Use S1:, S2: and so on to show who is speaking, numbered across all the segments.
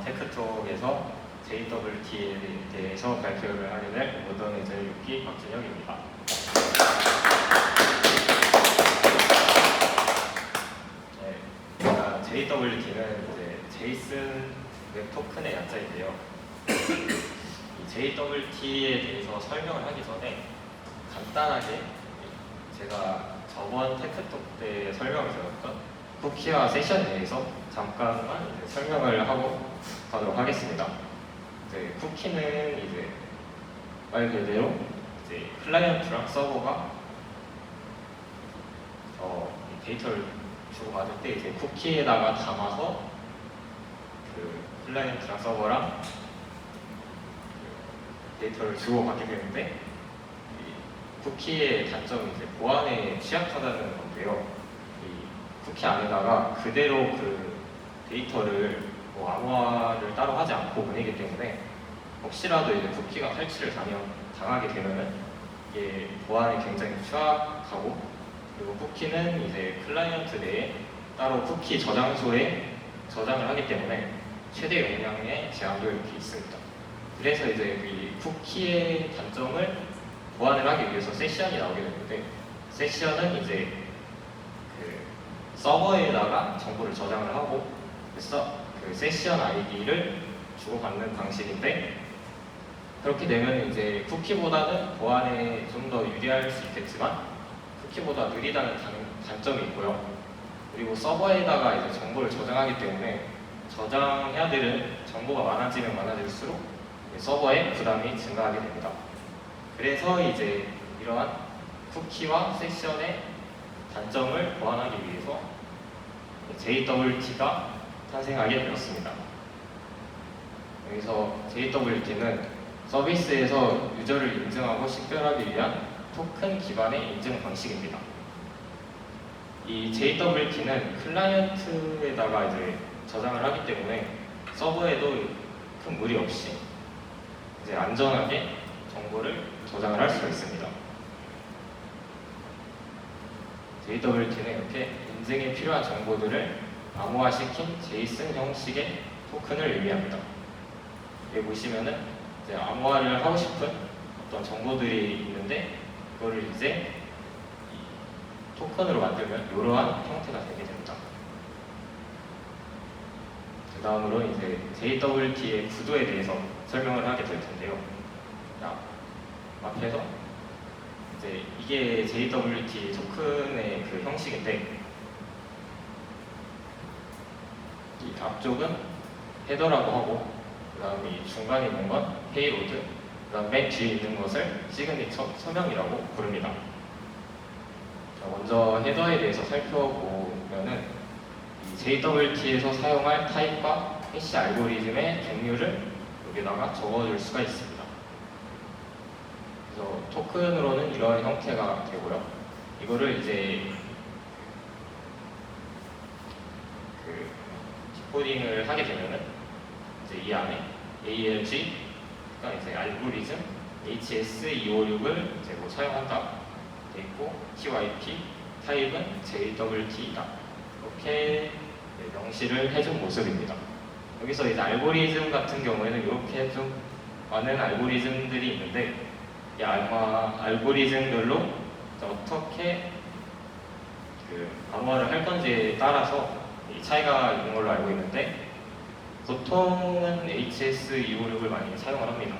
S1: 테크톡에서 JWT에 대해서 발표를 하게 될 모던 애들 6기 박준혁입니다. JWT는 이제 제이슨 웹 토큰의 약자인데요. 이 JWT에 대해서 설명을 하기 전에 간단하게 제가 저번 테크톡 때 설명을 드렸던 쿠키와 세션에 대해서 잠깐만 설명을 하고 가도록 하겠습니다. 이제 쿠키는 이제 말 그대로 이제 클라이언트랑 서버가 데이터를 주고받을 때 이제 쿠키에다가 담아서 그 클라이언트랑 서버랑 데이터를 주고받게 되는데, 이 쿠키의 단점이 이제 보안에 취약하다는 건데요. 이 쿠키 안에다가 그대로 그 데이터를 암호화를 따로 하지 않고 보내기 때문에 혹시라도 이제 쿠키가 탈취를 당하게 되면은 이게 보안에 굉장히 취약하고, 그리고 쿠키는 이제 클라이언트 내에 따로 쿠키 저장소에 저장을 하기 때문에 최대 용량의 제한도 이렇게 있습니다. 그래서 이제 이 쿠키의 단점을 보완을 하기 위해서 세션이 나오게 되는데, 세션은 이제 그 서버에다가 정보를 저장을 하고, 그래서 그 세션 아이디를 주고받는 방식인데, 그렇게 되면 이제 쿠키보다는 보안에 좀 더 유리할 수 있겠지만 쿠키보다 느리다는 단점이 있고요. 그리고 서버에다가 이제 정보를 저장하기 때문에 저장해야 되는 정보가 많아지면 많아질수록 서버에 부담이 증가하게 됩니다. 그래서 이제 이러한 쿠키와 세션의 단점을 보완하기 위해서 JWT가 탄생하게 되었습니다. 여기서 JWT는 서비스에서 유저를 인증하고 식별하기 위한 토큰 기반의 인증 방식입니다. 이 JWT는 클라이언트에다가 이제 저장을 하기 때문에 서버에도 큰 무리 없이 이제 안전하게 정보를 저장을 할 수가 있습니다. JWT는 이렇게 인증에 필요한 정보들을 암호화시킨 제이슨 형식의 토큰을 의미합니다. 여기 보시면은 이제 암호화를 하고 싶은 어떤 정보들이 있는데, 그거를 이제 토큰으로 만들면 이러한 형태가 되게 됩니다. 그 다음으로 이제 JWT의 구도에 대해서 설명을 하게 될 텐데요. 자, 앞에서 이제 이게 JWT 토큰의 그 형식인데, 이 앞쪽은 헤더라고 하고, 그 다음에 이 중간에 있는 건 페이로드, 그 다음 맨 뒤에 있는 것을 시그니처 서명이라고 부릅니다. 자, 먼저 헤더에 대해서 살펴보면은 이 JWT에서 사용할 타입과 해시 알고리즘의 종류를 여기다가 적어줄 수가 있습니다. 그래서 토큰으로는 이러한 형태가 되고요. 이거를 이제 그 디코딩을 하게 되면은 이제 이 안에 ALG, 그러니까 이제 알고리즘 HS256을 이제 뭐 사용한다 돼 있고, TYP 타입은 JWT이다, 이렇게 명시를 해준 모습입니다. 여기서 이제 알고리즘 같은 경우에는 이렇게 좀 많은 알고리즘들이 있는데, 이 알고리즘별로 어떻게 그 암호화를 할 건지에 따라서 이 차이가 있는 걸로 알고 있는데, 보통은 HS256을 많이 사용을 합니다.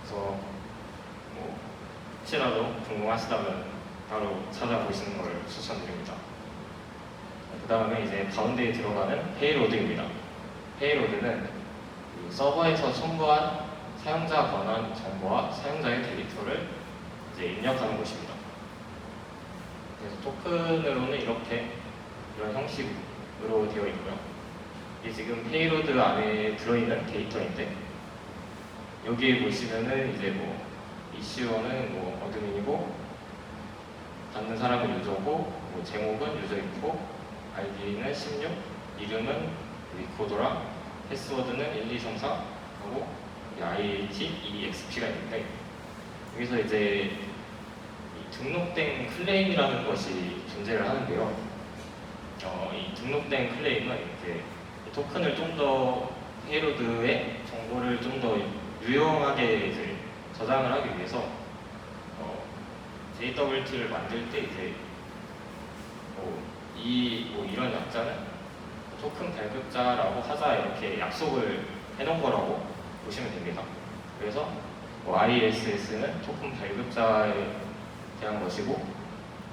S1: 그래서 뭐 혹시라도 궁금하시다면 바로 찾아보시는 걸 추천드립니다. 그 다음에 이제 가운데에 들어가는 페이로드입니다. 페이로드는 서버에서 첨부한 사용자 권한 정보와 사용자의 데이터를 이제 입력하는 곳입니다. 그래서 토큰으로는 이렇게 이런 형식으로 되어 있고요. 이게 지금 페이로드 안에 들어있는 데이터인데, 여기에 보시면은 이제 뭐 이슈어는 뭐 어드민이고, 받는 사람은 유저고, 뭐 제목은 유저인포, 아이디는 16, 이름은 리코더랑, 패스워드는 1234 하고 IATEXP가 있는데, 여기서 이제 이 등록된 클레임이라는 것이 존재를 하는데요. 이 등록된 클레임은 이제 토큰을 좀 더 페이로드의 정보를 좀 더 유용하게 이제 저장을 하기 위해서 JWT를 만들 때 이제 이런 약자는 토큰 발급자라고 하자 이렇게 약속을 해놓은 거라고 보시면 됩니다. 그래서 ISS는 토큰 발급자에 대한 것이고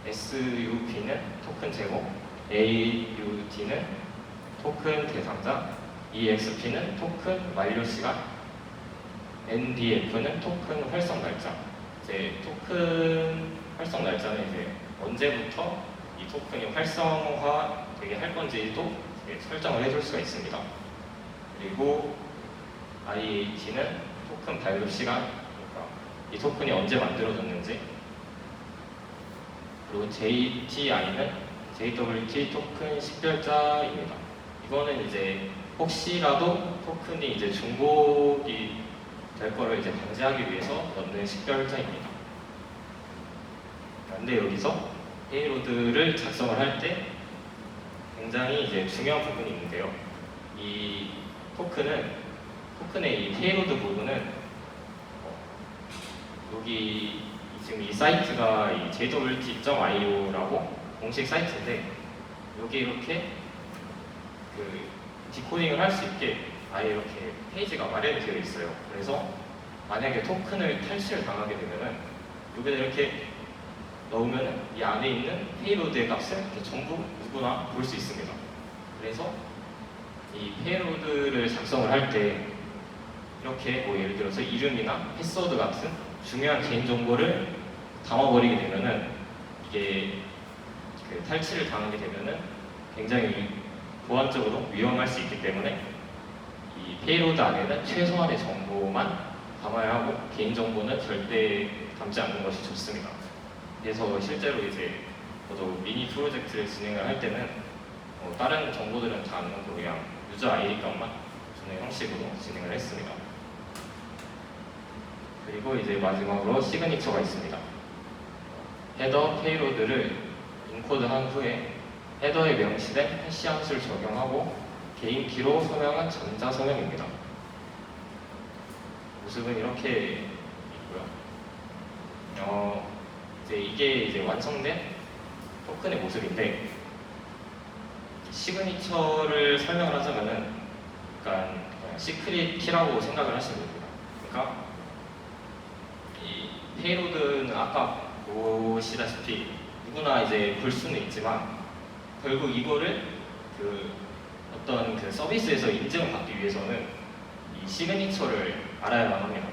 S1: SUP는 토큰 제공, AUT는 토큰 대상자, EXP는 토큰 완료 시간, NDF는 토큰 활성 날짜. 이제 토큰 활성 날짜는 이제 언제부터 이 토큰이 활성화 되게 할 건지도 설정을 해줄 수가 있습니다. 그리고 IAT는 토큰 발급 시간, 그러니까 이 토큰이 언제 만들어졌는지. 그리고 JTI는 JWT 토큰 식별자입니다. 이거는 이제 혹시라도 토큰이 이제 중복이 될 거를 이제 방지하기 위해서 넣는 식별자입니다. 그런데 여기서 페이로드를 작성을 할 때 굉장히 이제 중요한 부분이 있는데요. 이 토큰의 이 페이로드 부분은 여기 지금 이 사이트가 이 jwt.io라고 공식 사이트인데 여기 이렇게 그 디코딩을 할 수 있게 아예 이렇게 페이지가 마련이 되어 있어요. 그래서 만약에 토큰을 탈취를 당하게 되면은 여기다 이렇게 넣으면 이 안에 있는 페이로드의 값을 이렇게 전부 누구나 볼 수 있습니다. 그래서 이 페이로드를 작성을 할 때 이렇게 뭐 예를 들어서 이름이나 패스워드 같은 중요한 개인정보를 담아버리게 되면은 이게 그 탈취를 당하게 되면은 굉장히 보안적으로 위험할 수 있기 때문에 이 페이로드 안에는 최소한의 정보만 담아야 하고 개인정보는 절대 담지 않는 것이 좋습니다. 그래서 실제로 이제 저도 미니 프로젝트를 진행을 할 때는 다른 정보들은 다 안 넣고 그냥 유저 아이디 값만 주는 형식으로 진행을 했습니다. 그리고 이제 마지막으로 시그니처가 있습니다. 헤더 페이로드를 인코드한 후에 헤더에 명시된 해시 함수를 적용하고 개인키로 서명한 전자 서명입니다. 모습은 이렇게 있고요. 이게 이제 완성된 토큰의 모습인데 시그니처를 설명을 하자면은 약간 시크릿 키라고 생각을 하시면 됩니다. 그러니까 이 페이로드는 아까 보시다시피 누구나 이제 볼 수는 있지만 결국 이거를 어떤 서비스에서 인증을 받기 위해서는 이 시그니처를 알아야만 합니다.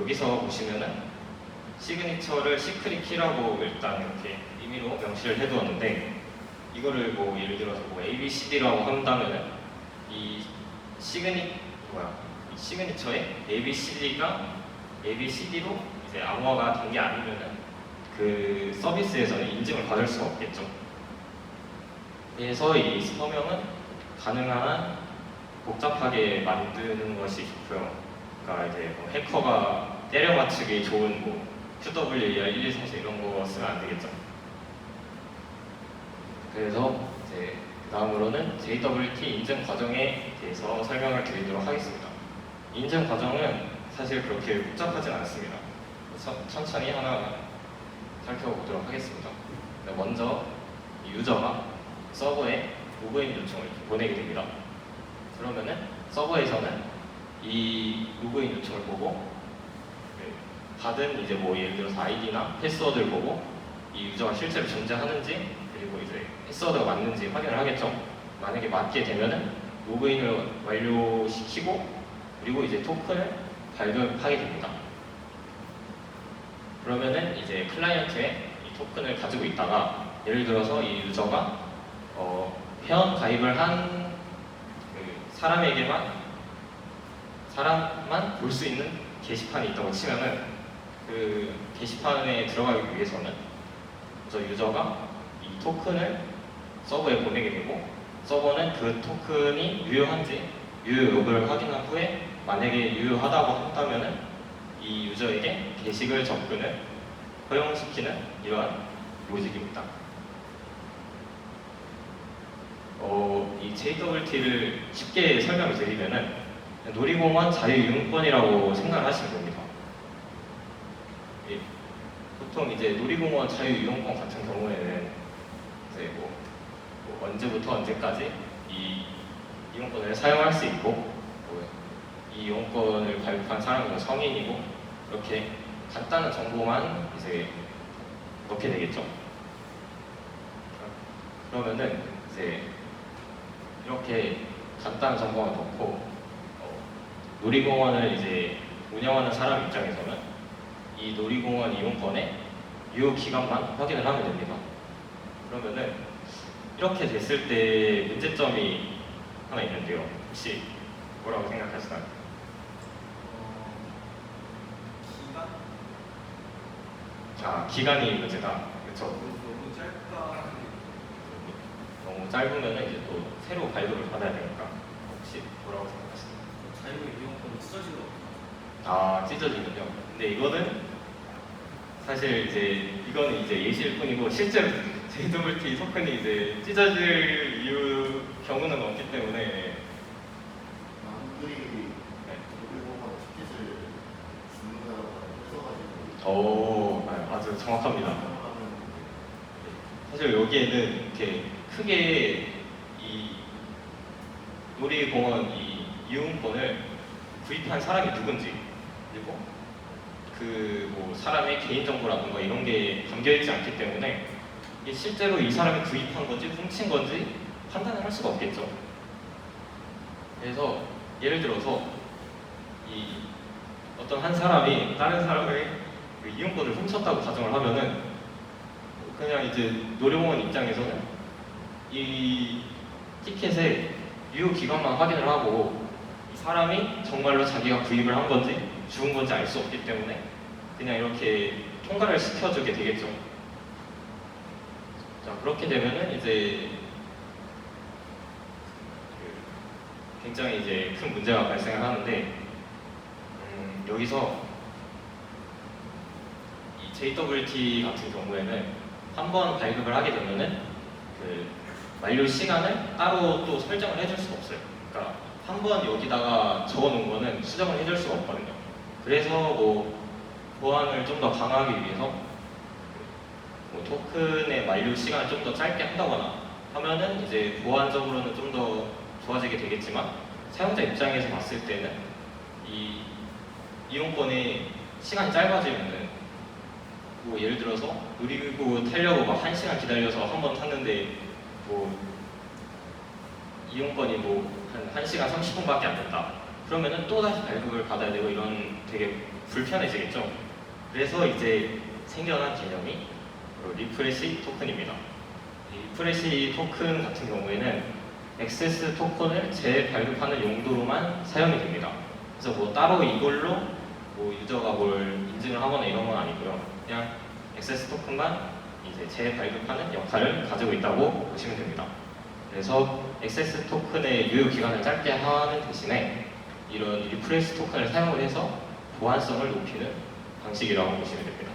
S1: 여기서 보시면은 시그니처를 시크릿 키라고 일단 이렇게 임의로 명시를 해두었는데 이거를 뭐 예를 들어서 뭐 ABCD라고 한다면은 이 시그니처에 ABCD가 ABCD로 이제 암호화가 된 게 아니면은 그 서비스에서는 인증을 받을 수가 없겠죠. 그래서 이 서명은 가능한 한 복잡하게 만드는 것이 좋고요. 그러니까 이제 뭐 해커가 때려 맞추기 좋은 뭐 QWER1144 이런 거 쓰면 안 되겠죠. 그래서 이제 다음으로는 JWT 인증 과정에 대해서 설명을 드리도록 하겠습니다. 인증 과정은 사실 그렇게 복잡하진 않습니다. 천천히 하나 살펴보도록 하겠습니다. 먼저 유저가 서버에 로그인 요청을 보내게 됩니다. 그러면은 서버에서는 이 로그인 요청을 보고 받은 이제 뭐 예를 들어서 아이디나 패스워드를 보고 이 유저가 실제로 존재하는지 그리고 이제 패스워드가 맞는지 확인을 하겠죠. 만약에 맞게 되면은 로그인을 완료시키고 그리고 이제 토큰을 발급하게 됩니다. 그러면은 이제 클라이언트에 이 토큰을 가지고 있다가 예를 들어서 이 유저가 회원 가입을 한 사람만 볼 수 있는 게시판이 있다고 치면은 그 게시판에 들어가기 위해서는 저 유저가 이 토큰을 서버에 보내게 되고 서버는 그 토큰이 유효한지 유효 여부를 확인한 후에 만약에 유효하다고 한다면은 이 유저에게 게시글 접근을 허용시키는 이러한 로직입니다. 이 JWT를 쉽게 설명을 드리면은 놀이공원 자유이용권이라고 생각을 하시면 됩니다. 예, 보통 이제 놀이공원 자유이용권 같은 경우에는 이제 뭐 언제부터 언제까지 이 이용권을 사용할 수 있고 이 이용권을 발급한 사람은 성인이고 이렇게 간단한 정보만 이제 넣게 되겠죠. 그러면은 이제 이렇게 간단한 정보만 넣고 놀이공원을 이제 운영하는 사람 입장에서는 이 놀이공원 이용권의 유효 기간만 확인을 하면 됩니다. 그러면은 이렇게 됐을 때 문제점이 하나 있는데요. 혹시 뭐라고 생각하시나요?
S2: 기간?
S1: 아, 기간이 문제다. 그렇죠.
S2: 너무 짧다.
S1: 너무 짧으면 이제 또 새로 발급을 받아야 되니까 혹시 뭐라고 생각하시나요?
S2: 자유이용권이 찢어지고
S1: 아, 찢어지면요. 근데 이거는 사실 이거는 이제 예시일 뿐이고 실제로 JWT 토큰이 이제 찢어질 이유 경우는 없기 때문에
S3: 남들이 놀이공원 티켓을 주는다고 해서가지고
S1: 아주 정확합니다. 사실 여기에는 이렇게 크게 이 놀이공원 이 이용권을 구입한 사람이 누군지 그리고 그 뭐 사람의 개인정보라든가 이런 게 담겨있지 않기 때문에 이게 실제로 이 사람이 구입한 건지 훔친 건지 판단을 할 수가 없겠죠. 그래서 예를 들어서 이 어떤 한 사람이 다른 사람의 그 이용권을 훔쳤다고 가정을 하면은 그냥 이제 놀이공원 입장에서는 이 티켓의 유효 기간만 확인을 하고 이 사람이 정말로 자기가 구입을 한 건지 죽은 건지 알 수 없기 때문에 그냥 이렇게 통과를 시켜주게 되겠죠. 자, 그렇게 되면은 이제 굉장히 이제 큰 문제가 발생을 하는데 여기서 이 JWT 같은 경우에는 한 번 발급을 하게 되면은 그 만료 시간을 따로 또 설정을 해줄 수가 없어요. 그러니까 한 번 여기다가 적어놓은 거는 수정을 해줄 수가 없거든요. 그래서 뭐 보안을 좀 더 강화하기 위해서 뭐 토큰의 만료 시간을 좀 더 짧게 한다거나 하면은 이제 보안적으로는 좀 더 좋아지게 되겠지만 사용자 입장에서 봤을 때는 이 이용권의 시간이 짧아지면은 뭐 예를 들어서 놀이기구 타려고 막 1시간 기다려서 한 번 탔는데 뭐 이용권이 뭐 한 1시간 30분밖에 안 된다. 그러면은 또 다시 발급을 받아야 되고 이런 되게 불편해지겠죠. 그래서 이제 생겨난 개념이 리프레시 토큰입니다. 이 리프레시 토큰 같은 경우에는 액세스 토큰을 재발급하는 용도로만 사용이 됩니다. 그래서 뭐 따로 이걸로 뭐 유저가 뭘 인증을 하거나 이런 건 아니고요. 그냥 액세스 토큰만 이제 재발급하는 역할을 가지고 있다고 보시면 됩니다. 그래서 액세스 토큰의 유효 기간을 짧게 하는 대신에 이런 리프레시 토큰을 사용을 해서 보안성을 높이는 방식이라고 보시면 됩니다.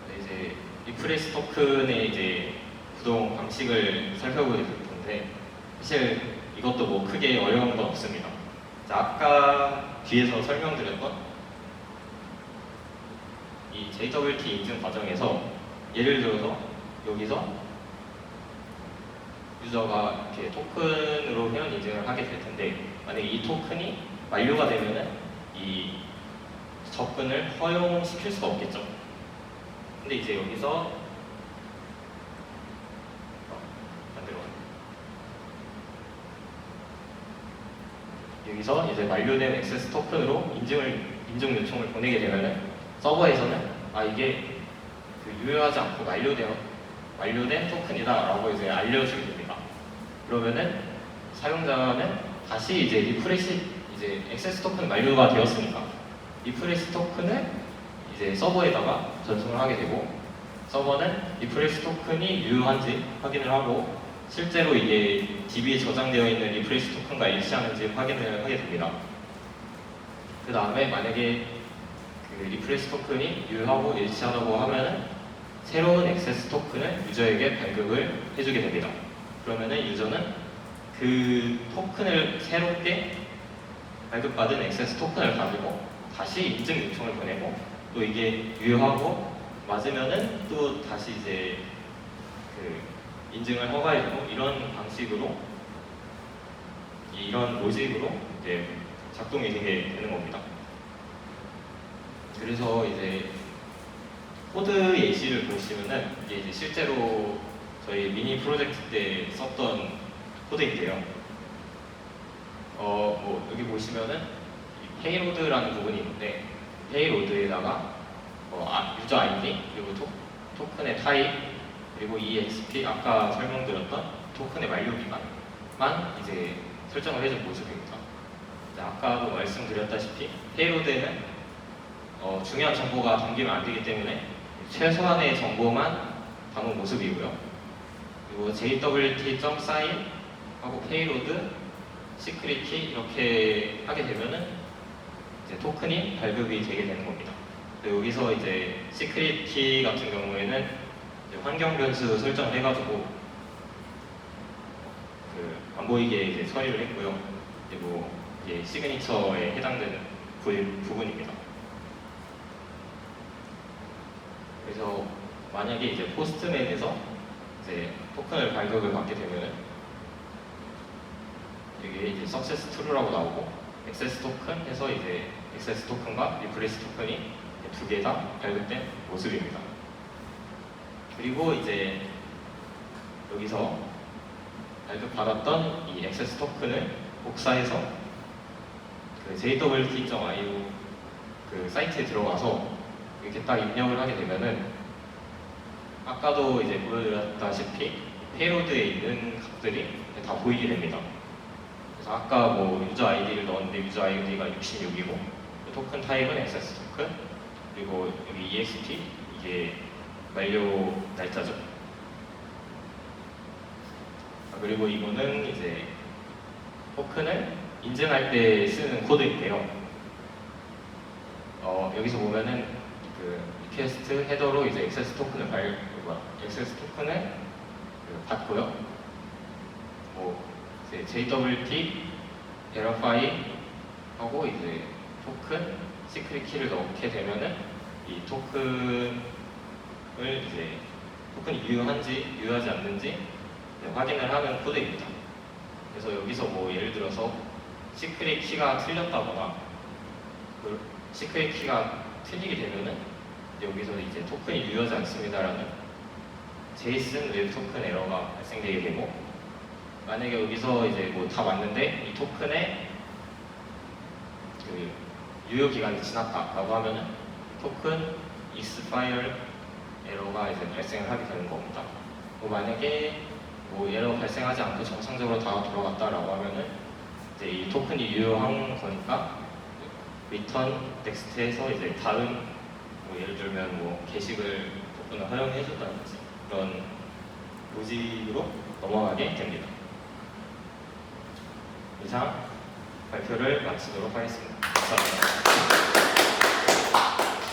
S1: 네, 이제 리프레시 토큰의 이제 구동 방식을 살펴보게 될 텐데 사실 이것도 뭐 크게 어려운 건 없습니다. 자, 아까 뒤에서 설명드렸던 이 JWT 인증 과정에서 예를 들어서 여기서 유저가 이렇게 토큰으로 회원 인증을 하게 될 텐데 만약에 이 토큰이 만료가 되면은 이 접근을 허용시킬 수가 없겠죠. 근데 이제 여기서 여기서 이제 만료된 액세스 토큰으로 인증 요청을 보내게 되면은 서버에서는 이게 그 유효하지 않고 만료된 토큰이다라고 이제 알려주게 됩니다. 그러면은 사용자는 다시 이제 리프레시 이제 액세스 토큰 만료가 되었으니까 리프레시 토큰을 이제 서버에다가 전송을 하게 되고 서버는 리프레시 토큰이 유효한지 확인을 하고 실제로 이게 DB에 저장되어 있는 리프레시 토큰과 일치하는지 확인을 하게 됩니다. 그 다음에 만약에 그 리프레시 토큰이 유효하고 일치하다고 하면은 새로운 액세스 토큰을 유저에게 발급을 해주게 됩니다. 그러면은 유저는 그 토큰을 새롭게 발급받은 액세스 토큰을 가지고 다시 인증 요청을 보내고 또 이게 유효하고 맞으면은 또 다시 이제 그 인증을 허가해주고 이런 방식으로 이런 로직으로 이제 작동이 되게 되는 겁니다. 그래서 이제 코드 예시를 보시면은 이게 이제 실제로 저희 미니 프로젝트 때 썼던 코드인데요. 뭐 여기 보시면은 이 페이로드라는 부분이 있는데 페이로드에다가 유저 아이디 그리고 토큰의 타입 그리고 EXP 아까 설명드렸던 토큰의 만료 기간만 이제 설정을 해준 모습입니다. 이제 아까도 말씀드렸다시피 페이로드에는 중요한 정보가 담기면 안 되기 때문에 최소한의 정보만 담은 모습이고요. 그리고 jwt.sign 하고 페이로드 시크릿 키 이렇게 하게 되면은 이제 토큰이 발급이 되게 되는 겁니다. 여기서 이제 시크릿 키 같은 경우에는 이제 환경 변수 설정을 해가지고 안 보이게 이제 처리를 했고요. 그리고 이제 시그니처에 해당되는 부분입니다. 그래서 만약에 이제 포스트맨에서 이제 토큰을 발급을 받게 되면은 이게 이제 석세스 트루라고 나오고 액세스 토큰 해서 이제 액세스 토큰과 리플레이스 토큰이 두 개 다 발급된 모습입니다. 그리고 이제 여기서 발급받았던 이 액세스 토큰을 복사해서 그 jwt.io 그 사이트에 들어가서 이렇게 딱 입력을 하게 되면은 아까도 이제 보여드렸다시피 페이로드에 있는 값들이 다 보이게 됩니다. 그래서 아까 뭐 유저 아이디를 넣었는데 유저 아이디가 66이고 토큰 타입은 액세스 토큰 그리고 여기 EXP 이게 만료 날짜죠. 그리고 이거는 이제 토큰을 인증할 때 쓰는 코드인데요. 여기서 보면은 그 리퀘스트 헤더로 이제 액세스 토큰을 액세스 토큰을 받고요. 뭐 이제 JWT verify 하고 이제 토큰 시크릿 키를 넣게 되면은 이 토큰을 이제 토큰이 유효한지 유효하지 않는지 확인을 하는 코드입니다. 그래서 여기서 뭐 예를 들어서 시크릿 키가 틀렸다거나 그 시크릿 키가 틀리게 되면은 여기서 이제 토큰이 유효하지 않습니다라는 JSON 웹 토큰 에러가 발생되게 되고 만약에 여기서 이제 뭐 다 맞는데 이 토큰의 그 유효 기간이 지났다라고 하면은 토큰 expire 에러가 이제 발생을 하게 되는 겁니다. 뭐 만약에 뭐 에러 발생하지 않고 정상적으로 다 돌아갔다라고 하면은 이제 이 토큰이 유효한 거니까 return next에서 이제 다음 뭐 예를 들면 뭐 게시글 토큰을 허용해준다든지 그런 로직으로 넘어가게 됩니다. 이상 발표를 마치도록 하겠습니다. 감사합니다.